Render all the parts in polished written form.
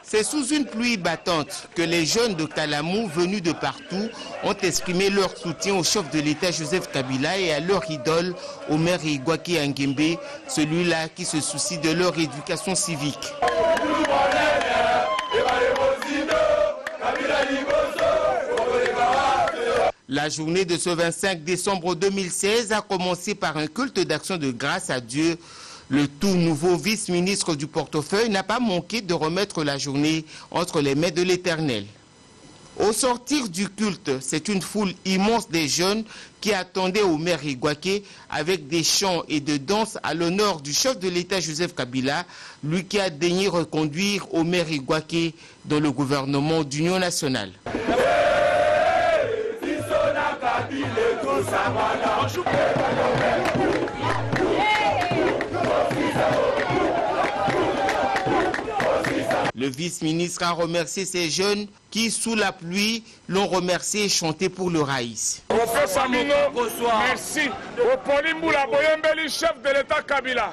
C'est sous une pluie battante que les jeunes de Kalamou venus de partout ont exprimé leur soutien au chef de l'État Joseph Kabila et à leur idole Omer Igwaki Angembe, celui-là qui se soucie de leur éducation civique. La journée de ce 25 décembre 2016 a commencé par un culte d'action de grâce à Dieu. Le tout nouveau vice-ministre du portefeuille n'a pas manqué de remettre la journée entre les mains de l'Éternel. Au sortir du culte, c'est une foule immense des jeunes qui attendaient Omer Igwaki avec des chants et de danses à l'honneur du chef de l'État Joseph Kabila, lui qui a daigné reconduire Omer Igwaki dans le gouvernement d'union nationale. Le vice-ministre a remercié ces jeunes qui, sous la pluie, l'ont remercié et chanté pour le Raïs. Merci au Polimboula Boyembeli, chef de l'État Kabila.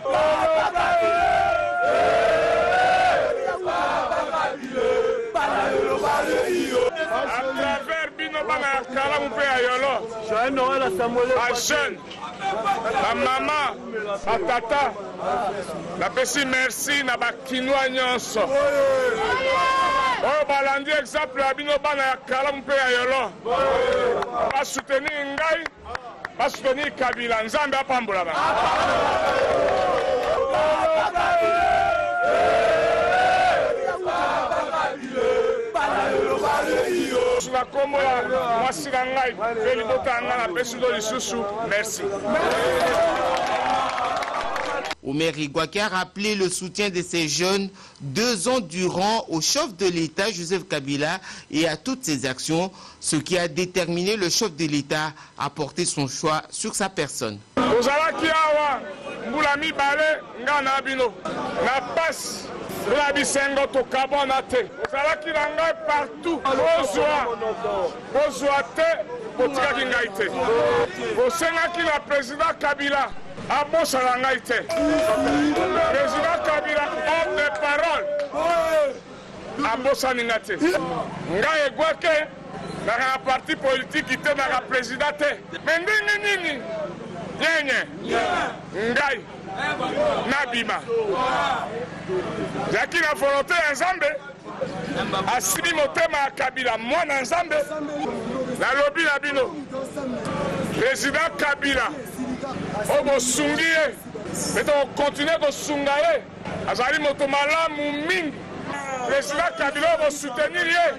À travers Binobana Kalamoupe Ayolo, à jeune, la maman, à tata, la petite merci, na bakinoa nyonso. Oh, balandi exemple à Binobana Kalamoupe Ayolo. Pas soutenir Ngai, pas soutenir Kabila, Nzambe apambola. Merci. Omer Igwaki a rappelé le soutien de ces jeunes 2 ans durant au chef de l'État Joseph Kabila et à toutes ses actions, ce qui a déterminé le chef de l'État à porter son choix sur sa personne. La bisengo to kabonate. Osala ki na ngai partout. Bozwa te, botika ki ngai te. Bosenga ki na président Kabila. Abosa na ngai te. Président Kabila, homme de parole. Abosa ni ngai te. Ngai Igwaki, na parti politique te na président te. Mendingi nini? Nyenye. Ngai. Nabima. Zaki na volonté ya Nzambe. Asimi motema ya Kabila mwana Nzambe. Na lobi na bino. Président Kabila. Obo sungi ye. Meto continuer ko sunga ye. Azali moto malamu mingi. Président Kabila obo soutenir ye.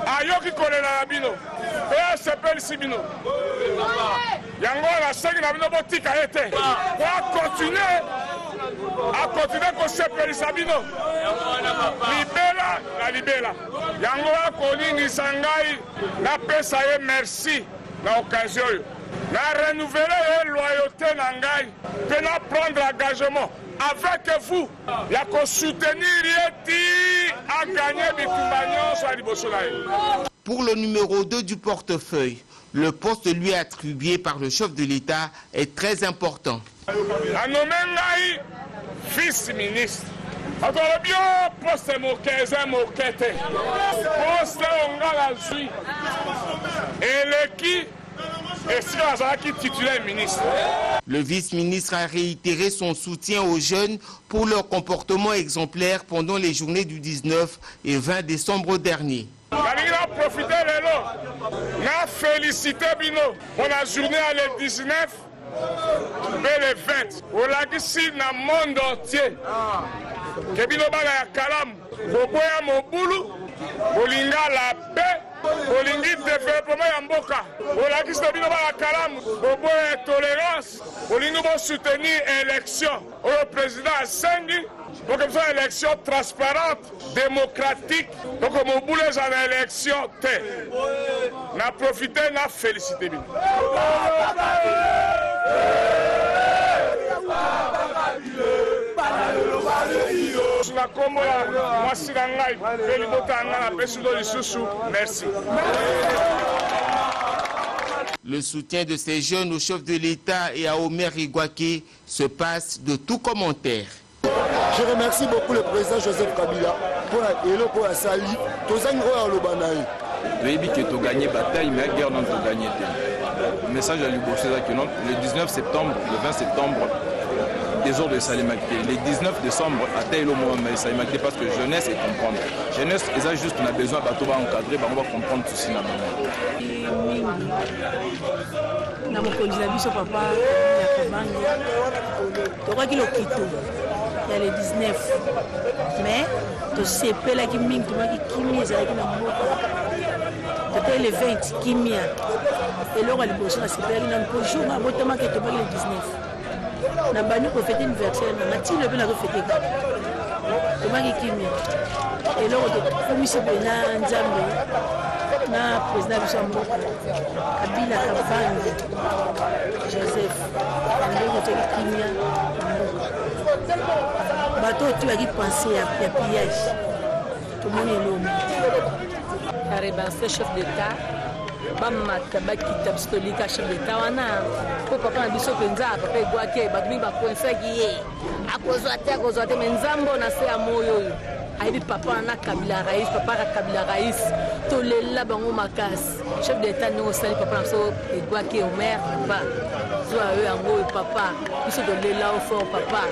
Ayoki kolela na bino. Pe s'appelle Sibino. Yango la sengi na bino botika ete. Pour continuer à continuer ko s'appelle Sabino. Libela la libela. Yango a koni ni sangai na pesa ye merci na occasion. Na renouveler loyauté na ngai. Pe na prendre engagement avec vous. Ya ko soutenir yeti a gagner bitumbanyo sa liboso na ye. Pour le numéro 2 du portefeuille, le poste lui attribué par le chef de l'État est très important. Anomengai vice-ministre. Encore bien, poste moquez, moquette. Poste ongala zui. Et l'équipe est titulaire ministre. Le vice-ministre a réitéré son soutien aux jeunes pour leur comportement exemplaire pendant les journées du 19 et 20 décembre dernier. Je profiter de l'eau. Je félicite Bino pour la journée le 19 et le 20. On l'a dit ici dans le monde entier. Que Bino Bala Kalam, Boboya Mobulu, Bolinga la paix, Bolingi développement Yamboka. On l'a dit ici Bino Bala Kalam, Boboya tolérance, Bolingo soutenir l'élection au président Sengi. Donc comme ça, élection transparente, démocratique. Donc on boule en élection. Na profité, na félicité. Merci. Le soutien de ces jeunes au chef de l'État et à Omer Igwaki se passe de tout commentaire. Je remercie beaucoup le président Joseph Kabila pour la Sali. Le gagné bataille, mais la guerre non gagné. Le message à Lubo, c'est que le 19 septembre, le 20 septembre, des ordres de Salimacté. Le 19 décembre, à Taïlo Mohamed Salimacté, parce que jeunesse et comprendre. Jeunesse, et ça juste, on a besoin de encadrer, on va comprendre tout ça. Na mokonzi na biso papa ya Kabange tokoki lokito ya le 19 mais tosepelaki mingi tomaki kimia ezalaki na mboka tote le 20 kimia eloko ya liboso nasepelaki nano po jour na botamaki tobaki le 19 na bani kofete anniversaire na ntilo mpe nazofeteka tomaki kimia eloko tokomise mpe na nzambe na président biso ya mboka Kabila Kabange Joseph ndenge toki kimia bato tuyaki pensé ya pillage tomoni elombo arebanse chef d'état bamata bakita biso tolika chef d'état wana po papa na biso mpenza papa egwaki bato mingi bakonsaki ye akozwa te me nzambo na se ya moyo oyo ayebi papa na Kabila Rais papa ka Kabila Rais tolela bango makasi chef d'état ndenge osali papa na biso egwaki omer papa zwa oyo yango oyo papa biso tolela o fort papa